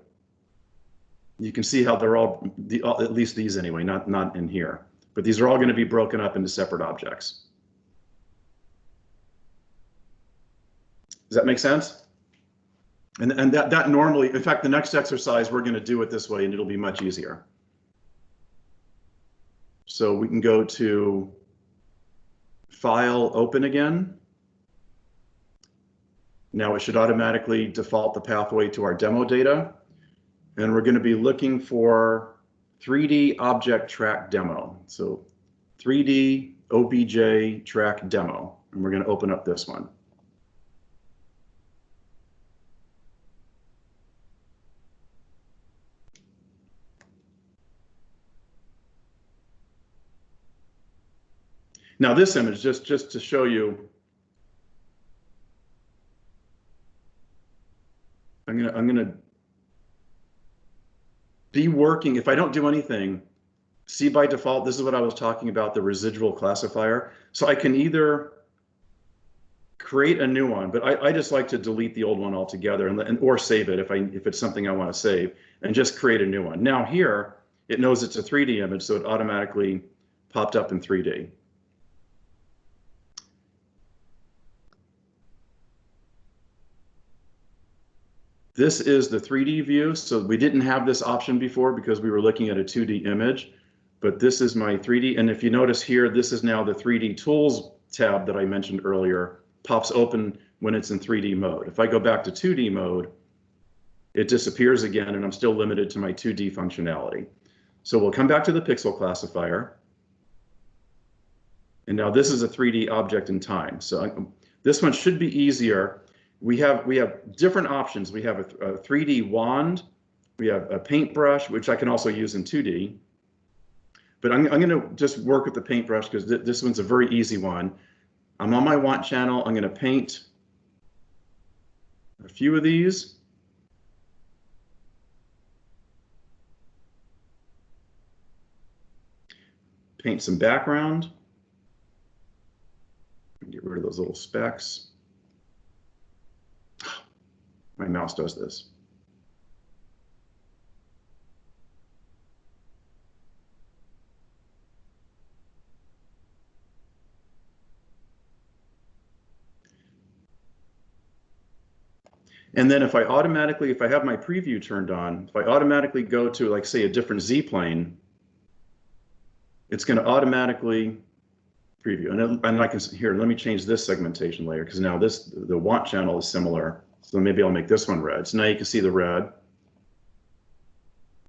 you can see how they're all, at least these anyway, not in here. But these are all going to be broken up into separate objects. Does that make sense? And that normally, in fact, the next exercise, we're going to do it this way and it'll be much easier. So we can go to File, Open again. Now it should automatically default the pathway to our demo data. And we're going to be looking for 3D Object Track Demo. So 3D OBJ Track Demo. And we're going to open up this one. Now this image, just to show you, I'm gonna be working, if I don't do anything, see by default, this is what I was talking about, the residual classifier. So I can either create a new one, but I just like to delete the old one altogether or save it if it's something I want to save, and just create a new one. Now here, it knows it's a 3D image, so it automatically popped up in 3D. This is the 3D view. So we didn't have this option before because we were looking at a 2D image, but this is my 3D. And if you notice here, this is now the 3D Tools tab that I mentioned earlier, pops open when it's in 3D mode. If I go back to 2D mode, it disappears again and I'm still limited to my 2D functionality. So we'll come back to the pixel classifier. And now this is a 3D object in time. So this one should be easier. We have different options. We have a 3D wand, we have a paintbrush, which I can also use in 2D. But I'm going to just work with the paintbrush because this one's a very easy one. I'm on my want channel. I'm going to paint a few of these. paint some background. Get rid of those little specks. My mouse does this. And then if I have my preview turned on, if I automatically go to, like, say, a different Z-plane, it's going to automatically preview. And I can, here, let me change this segmentation layer, because now the want channel is similar. So maybe I'll make this one red. So now you can see the red.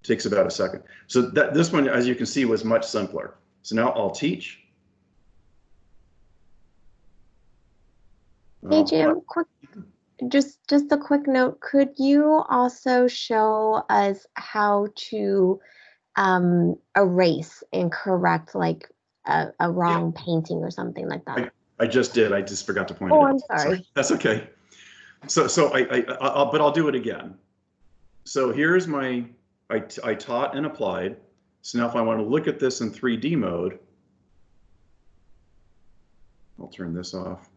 Takes about a second. So this one, as you can see, was much simpler. So now I'll teach. Hey, Jim, just a quick note. Could you also show us how to erase and correct like a wrong painting or something like that? I just did. I just forgot to point it out. Oh, I'm sorry. That's okay. But I'll do it again. So here's my, I taught and applied. So now if I want to look at this in 3D mode, I'll turn this off.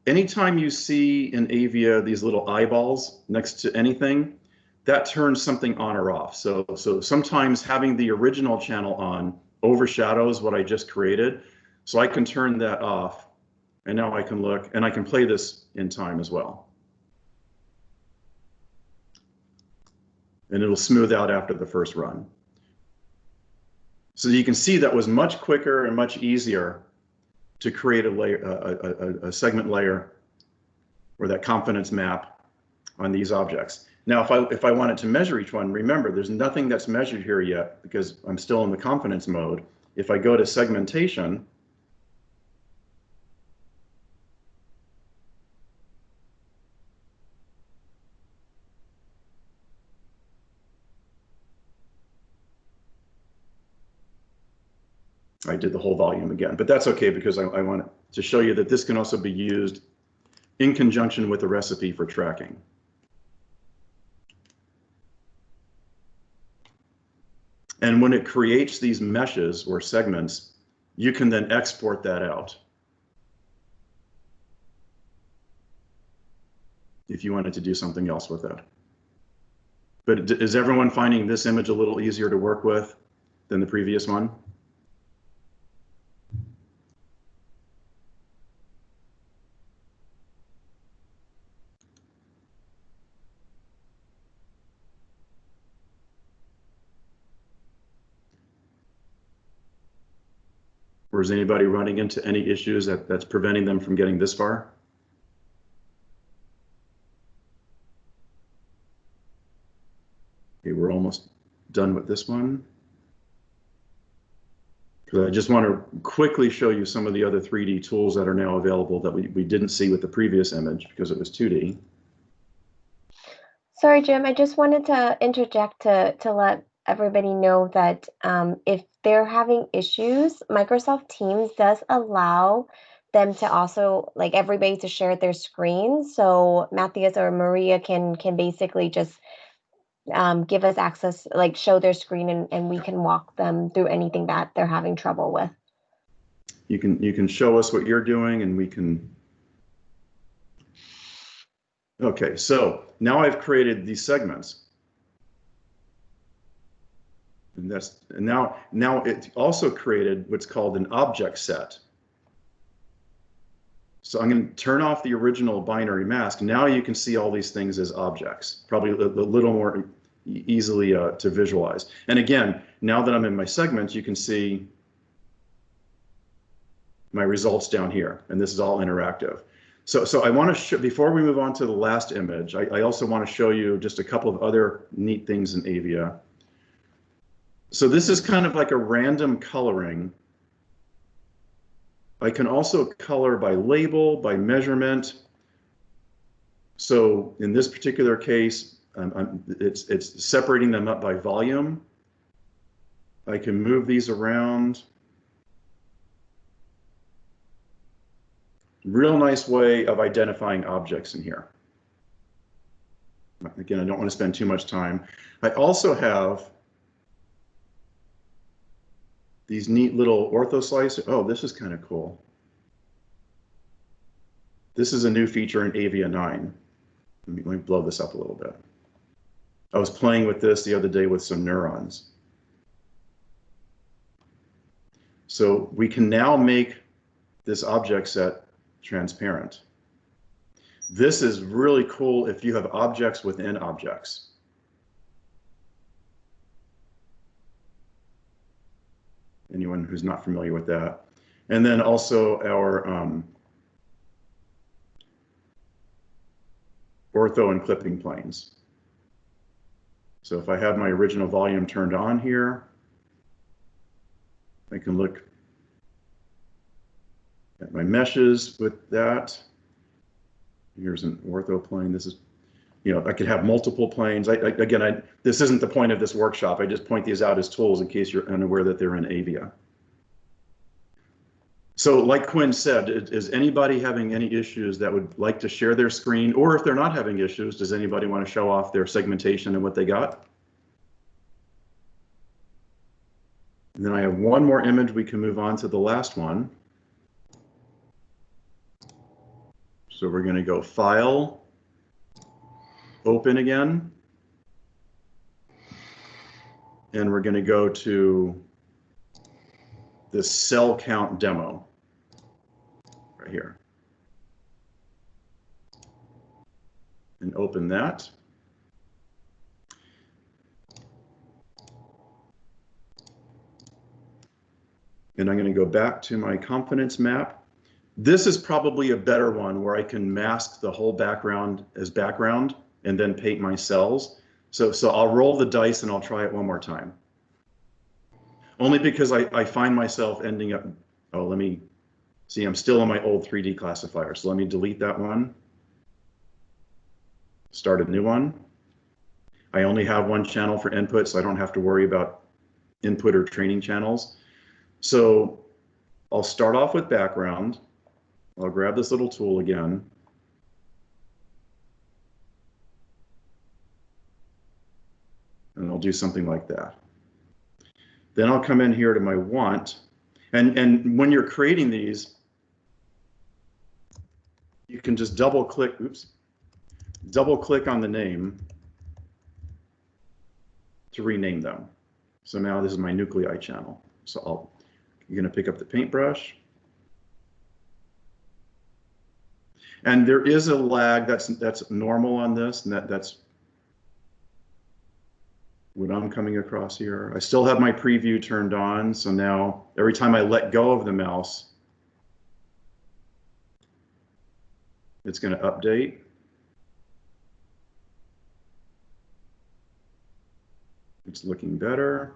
Anytime you see in Aivia these little eyeballs next to anything, that turns something on or off. So sometimes having the original channel on overshadows what I just created. So I can turn that off, and now I can look, and I can play this in time as well. And it'll smooth out after the first run. So you can see that was much quicker and much easier to create a layer, a segment layer, or that confidence map on these objects. Now, if I wanted to measure each one, remember, there's nothing that's measured here yet because I'm still in the confidence mode. If I go to segmentation, I did the whole volume again, but that's okay because I want to show you that this can also be used in conjunction with the recipe for tracking. And when it creates these meshes or segments, you can then export that out if you wanted to do something else with it. But is everyone finding this image a little easier to work with than the previous one? Or is anybody running into any issues that's preventing them from getting this far? Okay, we're almost done with this one. Because I just want to quickly show you some of the other 3D tools that are now available that we didn't see with the previous image because it was 2D. Sorry, Jim, I just wanted to interject to let everybody know that if they're having issues, Microsoft Teams does allow them to also, like, everybody to share their screen. So Matthias or Maria can basically just give us access, like show their screen, and we can walk them through anything that they're having trouble with. You can show us what you're doing and we can. Okay, so now I've created these segments. And now it also created what's called an object set. So I'm going to turn off the original binary mask. Now you can see all these things as objects, probably a little more easily to visualize. And again, now that I'm in my segments, you can see my results down here, and this is all interactive. So I want to before we move on to the last image, I also want to show you just a couple of other neat things in Aivia. So this is kind of like a random coloring. I can also color by label, by measurement. So in this particular case, it's separating them up by volume. I can move these around. Real nice way of identifying objects in here. Again, I don't want to spend too much time. I also have these neat little ortho slices. Oh, this is kind of cool. This is a new feature in Aivia 9. Let me blow this up a little bit. I was playing with this the other day with some neurons. So we can now make this object set transparent. This is really cool if you have objects within objects. Anyone who's not familiar with that. And then also our ortho and clipping planes. So if I have my original volume turned on here, I can look at my meshes with that. Here's an ortho plane. This is, I could have multiple planes. This isn't the point of this workshop. I just point these out as tools in case you're unaware that they're in Aivia. So like Quinn said, is anybody having any issues that would like to share their screen? Or if they're not having issues, does anybody want to show off their segmentation and what they got? And then I have one more image. We can move on to the last one. So we're going to go File, Open again. And we're going to go to this cell count demo right here. And open that. And I'm going to go back to my confidence map. This is probably a better one where I can mask the whole background as background and then paint my cells. So I'll roll the dice and I'll try it one more time. Only because I find myself ending up, oh, let me see, I'm still on my old 3D classifier. So let me delete that one. Start a new one. I only have one channel for input, so I don't have to worry about input or training channels. So I'll start off with background. I'll grab this little tool again. And I'll do something like that. Then I'll come in here to my want. And when you're creating these, you can just double click on the name to rename them. So now this is my nuclei channel. So you're going to pick up the paintbrush. And there is a lag that's normal on this, and that's what I'm coming across here. I still have my preview turned on, so now every time I let go of the mouse, it's going to update. It's looking better.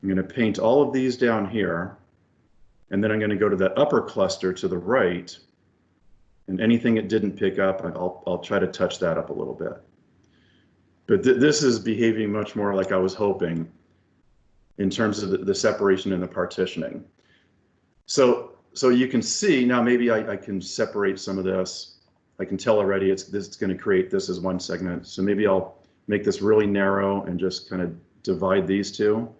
I'm going to paint all of these down here, and then I'm going to go to that upper cluster to the right, and anything it didn't pick up, I'll try to touch that up a little bit. But this is behaving much more like I was hoping in terms of the separation and the partitioning. So you can see now, maybe I can separate some of this. I can tell already it's going to create this as one segment. So maybe I'll make this really narrow and just kind of divide these two.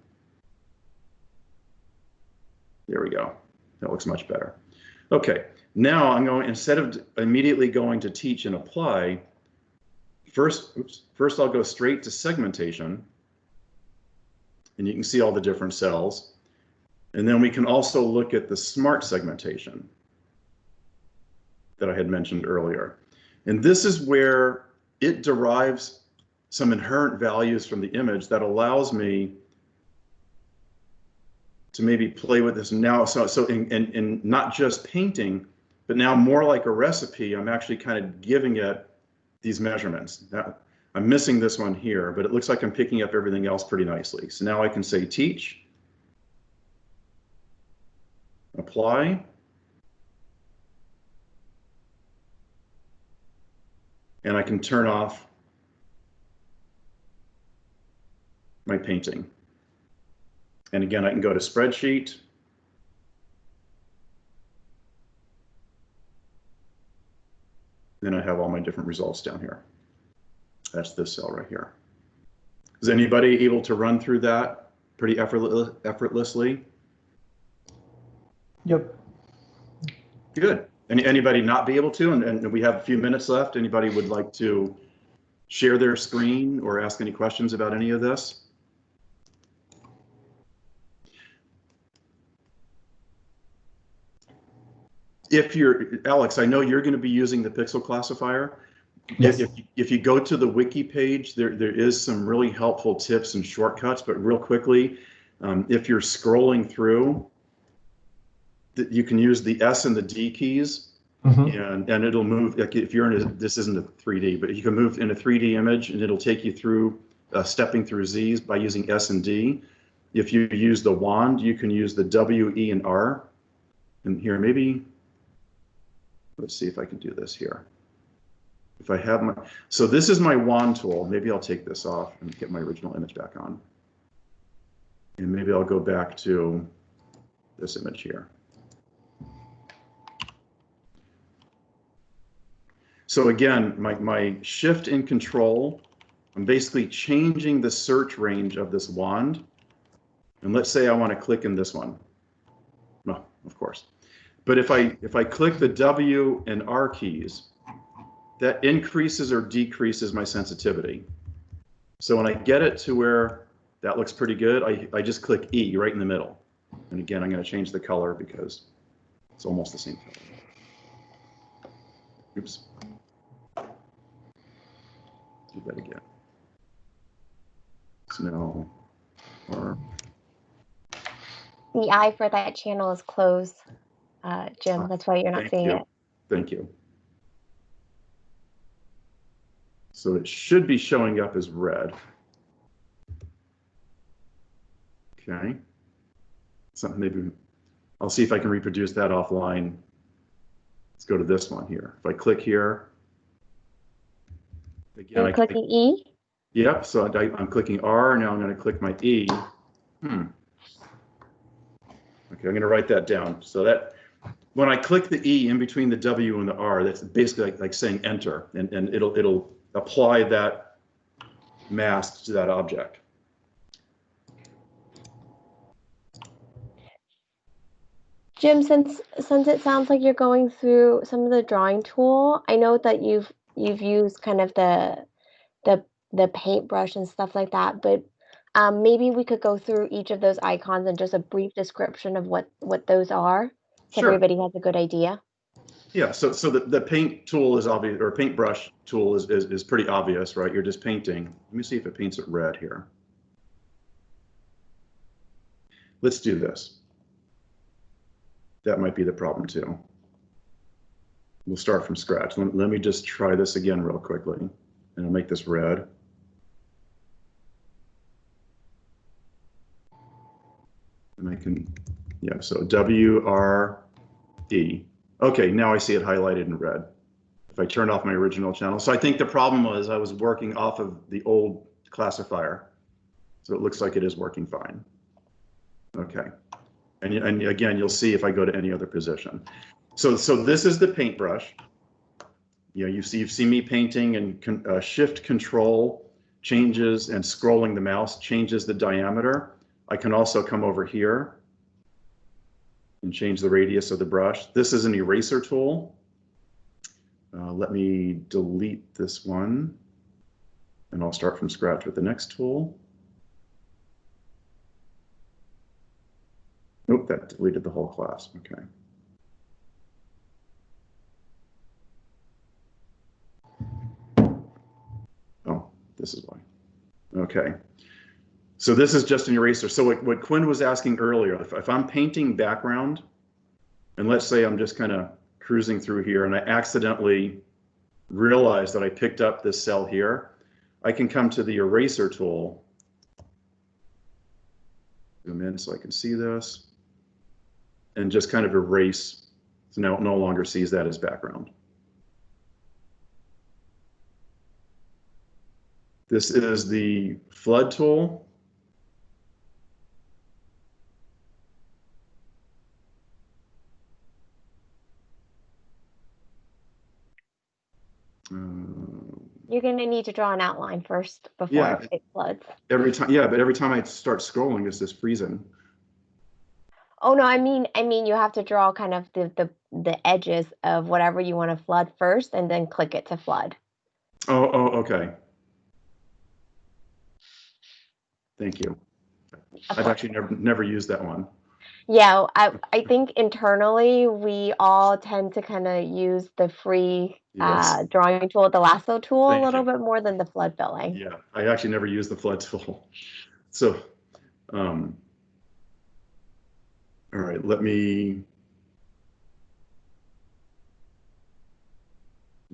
There we go. That looks much better. Okay, now I'm going, instead of immediately going to teach and apply, first I'll go straight to segmentation, and you can see all the different cells. And then we can also look at the smart segmentation that I had mentioned earlier. And this is where it derives some inherent values from the image that allows me to maybe play with this now. So in not just painting, but now more like a recipe, I'm actually kind of giving it these measurements. Now, I'm missing this one here, but it looks like I'm picking up everything else pretty nicely. So now I can say teach, apply, and I can turn off my painting. And again, I can go to spreadsheet. Then I have all my different results down here. That's this cell right here. Is anybody able to run through that pretty effortlessly? Yep. Good. Anybody not be able to? And we have a few minutes left. Anybody would like to share their screen or ask any questions about any of this? If you're, Alex, I know you're going to be using the pixel classifier. Yes. If you go to the wiki page, there is some really helpful tips and shortcuts, but real quickly, if you're scrolling through, you can use the S and the D keys, and it'll move, like if you're in a, this isn't a 3D, but you can move in a 3D image and it'll take you through stepping through Z's by using S and D. If you use the wand, you can use the W, E, and R. And here, maybe, let's see if I can do this here. If I have my, so this is my wand tool. Maybe I'll take this off and get my original image back on. And maybe I'll go back to this image here. So again, my shift and control, I'm basically changing the search range of this wand. And let's say I want to click in this one. Well, of course. But if I click the W and R keys, that increases or decreases my sensitivity. So when I get it to where that looks pretty good, I just click E right in the middle. And again, I'm going to change the color because it's almost the same color. Oops. Do that again. So now, or The eye for that channel is closed, Jim. That's why you're not seeing it. Thank you. So it should be showing up as red. Okay. So maybe I'll see if I can reproduce that offline. Let's go to this one here. If I click here, again, You're clicking E? Yep, so I'm clicking R, now I'm going to click my E. Okay, I'm going to write that down. So that when I click the E in between the W and the R, that's basically like saying enter, and it'll apply that mask to that object. Jim, since it sounds like you're going through some of the drawing tool, I know that you've used kind of the paintbrush and stuff like that, but maybe we could go through each of those icons and just a brief description of what those are, so Sure. everybody has a good idea. Yeah, so the paint tool is obvious, or paintbrush tool is pretty obvious, right? You're just painting. Let me see if it paints it red here. Let's do this. That might be the problem too. We'll start from scratch. Let me just try this again real quickly, and I'll make this red. And I can, yeah, so W-R-E. Okay, now I see it highlighted in red. If I turn off my original channel. So I think the problem was I was working off of the old classifier. So it looks like it is working fine. Okay. And again, you'll see if I go to any other position. So this is the paintbrush. You know, you've seen me painting, and shift control changes, and scrolling the mouse changes the diameter. I can also come over here and change the radius of the brush. This is an eraser tool. Let me delete this one, and I'll start from scratch with the next tool. Nope, that deleted the whole class. Okay. Oh, this is why. Okay. So this is just an eraser. So what Quinn was asking earlier, if I'm painting background, and let's say I'm just kind of cruising through here and I accidentally realize that I picked up this cell here, I can come to the eraser tool, zoom in so I can see this, and just kind of erase. So now it no longer sees that as background. This is the flood tool. You're going to need to draw an outline first before Yeah. it floods. Every time, yeah, but every time I start scrolling, it's just freezing. Oh no, I mean you have to draw kind of the edges of whatever you want to flood first and then click it to flood. Oh, okay. Thank you. I've actually never used that one. Yeah, I think internally we all tend to kind of use the free Yes. drawing tool, the lasso tool, a Thank little you. bit more than the flood filling. Yeah, I actually never used the flood tool. So, all right, let me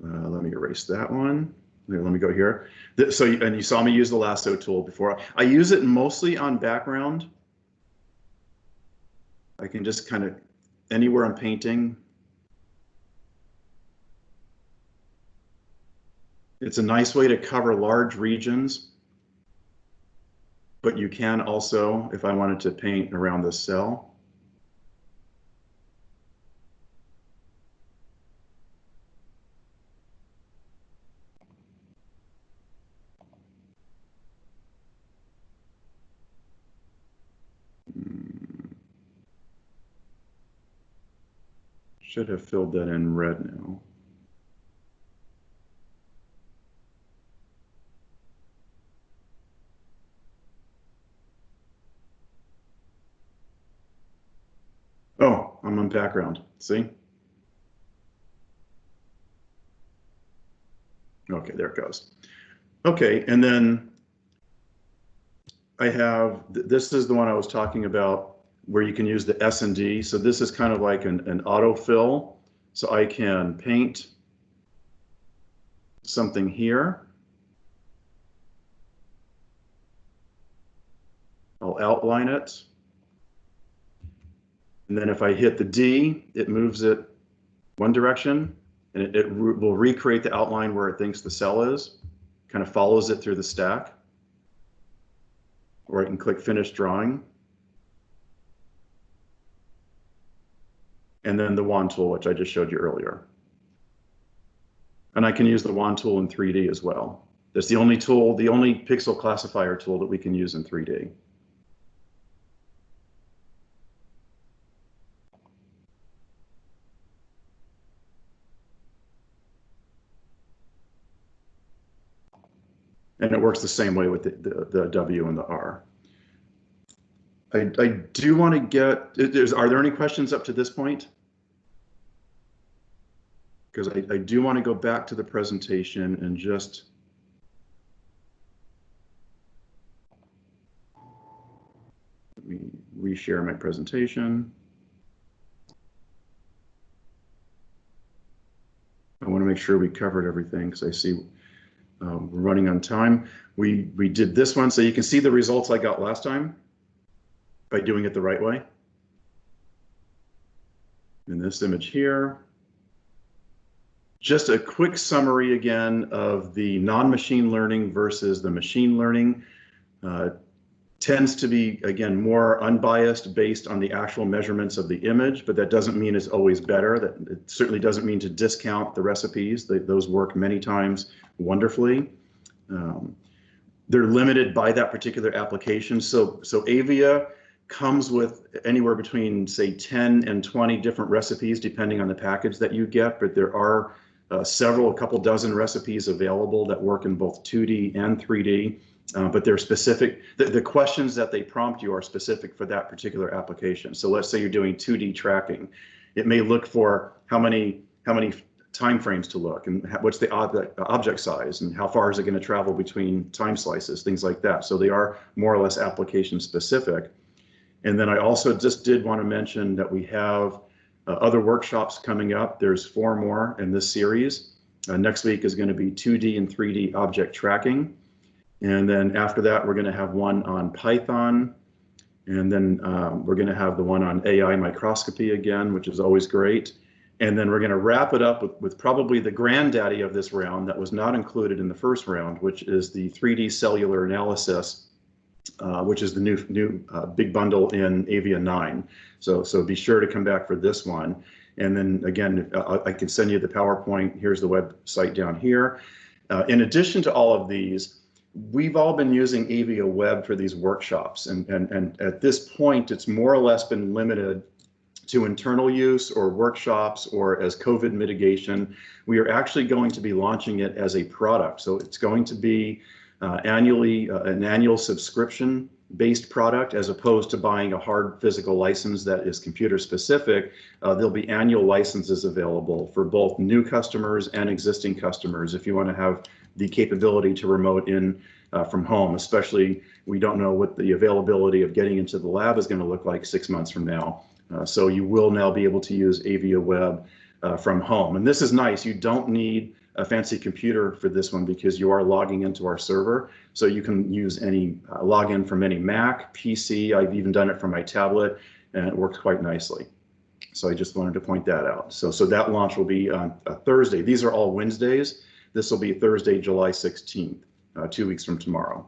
erase that one. Let me go here. So, and you saw me use the lasso tool before. I use it mostly on background. I can just kind of, anywhere I'm painting. It's a nice way to cover large regions, but you can also, if I wanted to paint around this cell. Should have filled that in red now. Oh, I'm on background, see? Okay, there it goes. Okay, and then I have, this is the one I was talking about where you can use the S&D. So this is kind of like an autofill. So I can paint something here. I'll outline it. And then if I hit the D, it moves it one direction, and it will recreate the outline where it thinks the cell is, kind of follows it through the stack. Or I can click Finish Drawing. And then the wand tool, which I just showed you earlier. And I can use the wand tool in 3D as well. That's the only tool, the only pixel classifier tool that we can use in 3D. And it works the same way with the W and the R. I do want to get, are there any questions up to this point? Because I do want to go back to the presentation and just let me reshare my presentation. I want to make sure we covered everything because I see we're running on time. We did this one, so you can see the results I got last time by doing it the right way. In this image here. Just a quick summary again of the non-machine learning versus the machine learning. Tends to be, again, more unbiased based on the actual measurements of the image, but that doesn't mean it's always better. That it certainly doesn't mean to discount the recipes. Those work many times wonderfully. They're limited by that particular application. So Aivia comes with anywhere between, say, 10 and 20 different recipes, depending on the package that you get, but there are a couple dozen recipes available that work in both 2D and 3D. But they're specific, the questions that they prompt you are specific for that particular application. So let's say you're doing 2D tracking. It may look for how many time frames to look, and what's the object size, and how far is it going to travel between time slices, things like that. So they are more or less application specific. And then I also just did want to mention that we have other workshops coming up. There's 4 more in this series. Next week is going to be 2D and 3D object tracking. And then after that, we're going to have one on Python. And then we're going to have the one on AI microscopy again, which is always great. And then we're going to wrap it up with probably the granddaddy of this round that was not included in the first round, which is the 3D cellular analysis, which is the new big bundle in Aivia 9. So be sure to come back for this one. And then again, I can send you the PowerPoint. Here's the website down here. In addition to all of these, we've all been using Aivia Web for these workshops, and at this point, it's more or less been limited to internal use or workshops or as COVID mitigation. We are actually going to be launching it as a product. So it's going to be annually an annual subscription based product, as opposed to buying a hard physical license that is computer specific. There'll be annual licenses available for both new customers and existing customers if you want to have the capability to remote in from home. Especially, we don't know what the availability of getting into the lab is going to look like 6 months from now. So you will now be able to use Aivia Web from home. And this is nice. You don't need a fancy computer for this one because you are logging into our server. So you can use any login from any Mac, PC. I've even done it from my tablet, and it works quite nicely. So I just wanted to point that out. So that launch will be on a Thursday. These are all Wednesdays. This will be Thursday, July 16th, 2 weeks from tomorrow.